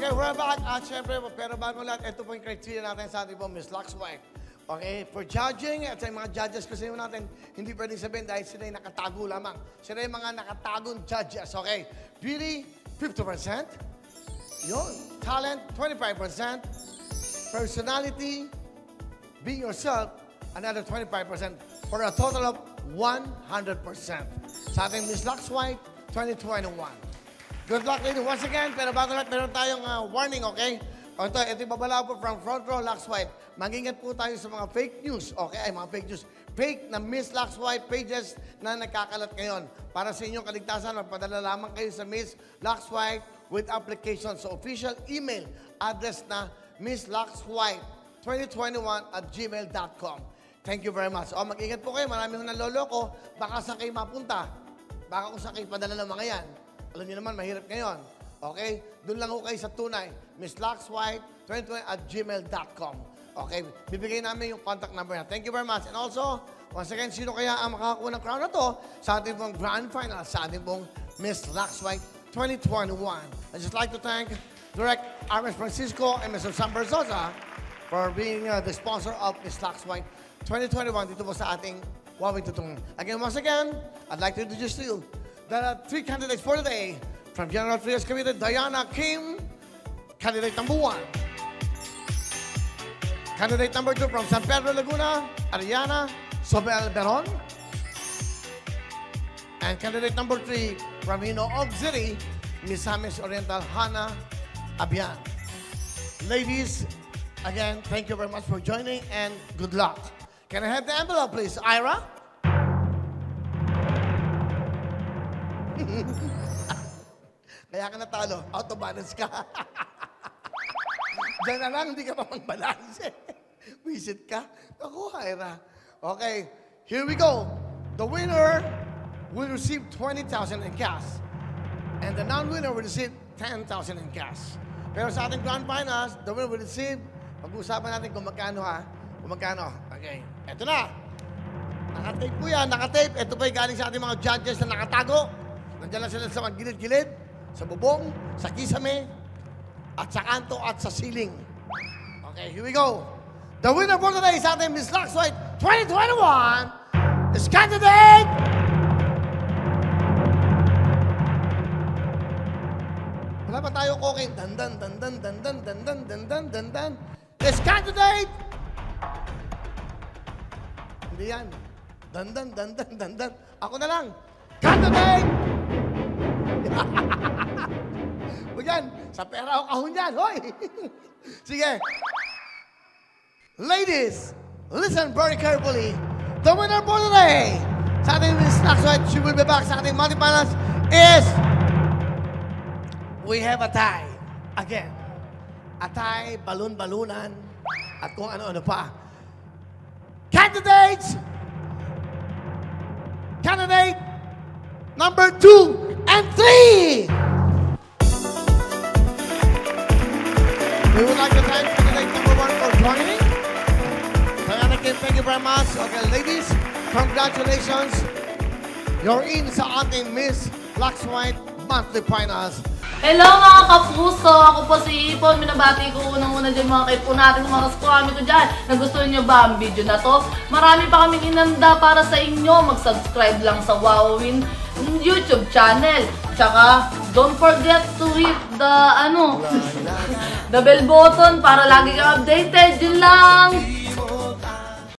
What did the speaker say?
Okay, we're back. At syempre, pero bago lahat, ito po yung criteria natin sa ating po, Miss Lux White. Okay, for judging, at sa mga judges kasi natin, hindi pwedeng sabihin dahil sila yung nakatago lamang. Sila yung mga nakatagong judges, okay? Beauty, 50%. Yun. Talent, 25%. Personality, being yourself, another 25%. For a total of 100%. Sa ating Miss Lux White, 2021. Good luck, lady. Once again, pero bago lahat, meron tayong warning, okay? Ito yung babala po from Front Row Lux White. Mag-ingat po tayo sa mga fake news, okay? Ay, mga fake news. Fake na Miss Lux White pages na nagkakalat ngayon. Para sa inyong kaligtasan, magpadala lamang kayo sa Miss Lux White with application sa official email address na misslux2021@gmail.com. Thank you very much. Mag-ingat po kayo. Marami hong naloloko. Baka saan kayo mapunta. Baka kung saan kayo padala ng mga yan. Alam niyo naman, mahirap ngayon. Okay? Doon lang ho kayo sa tunay. misslux2021@gmail.com. Okay? Bibigay namin yung contact number niya. Thank you very much. And also, once again, sino kaya ang makakakuha ng crown na to sa ating pong grand final, sa ating pong Miss Lux White 2021. I'd just like to thank Direct Armes Francisco and Mr. Sam Berzosa for being the sponsor of Miss Lux White 2021 dito po sa ating Huawei Tutong. Again, once again, I'd like to introduce to you the 3 candidates for today. From General Trias Committee, Diana Kim, candidate number 1. Candidate number 2 from San Pedro, Laguna, Ariana Sobel Beron. And candidate number 3 from Hinoog City, Misamis Oriental, Hana Abian. Ladies, again, thank you very much for joining and good luck. Can I have the envelope, please? Ira? Kaya ka natalo, out of balance ka. Diyan na lang, hindi ka pa mag-balance. Visit ka. Ako, Ira. Okay, here we go. The winner will receive 20,000 in cash. And the non-winner will receive 10,000 in cash. Pero sa ating grand finals, the winner will receive, pag-uusapan natin kung magkano ha. Kung magkano. Okay, eto na. Nakatape po yan, nakatape. Ito pa yung galing sa ating mga judges na nakatago. Nandiyan lang sila sa mga gilid-gilid, sa bubong, sa kisame, at sa kanto, at sa ceiling. Okay, here we go. The winner for today sa ating Miss Lux White 2021 is candidate... Wala pa tayo koking. Dandan, dandan, dandan, dandan, dandan, dandan. Is candidate... Hindi yan. Dandan, dandan, dandan. Ako na lang. Candidate... Huwag yan. Sa pera o kahon yan. Hoy! Sige. Ladies, listen very carefully. The winner for today sa ating Miss Lux White, she will be back sa ating multi-balance is... We have a tie. Again. A tie, balon-balunan, at kung ano-ano pa. Candidates! Candidate number 2 and 3! We would like to thank candidate number 1 for joining. Diana Kim, thank you very much. Okay, ladies, congratulations. You're in sa ating Miss Lux White Monthly Finals. Hello mga kapuso! Ako po si Ipon. Minabati ko unang-una dyan mga kaipo natin, mga kaskwami ko dyan. Nagustuhan nyo ba ang video na to? Marami pa kaming inanda para sa inyo. Mag-subscribe lang sa Wowin YouTube channel. Tsaka, don't forget to hit the, the bell button para lagi ka updated. Yun lang!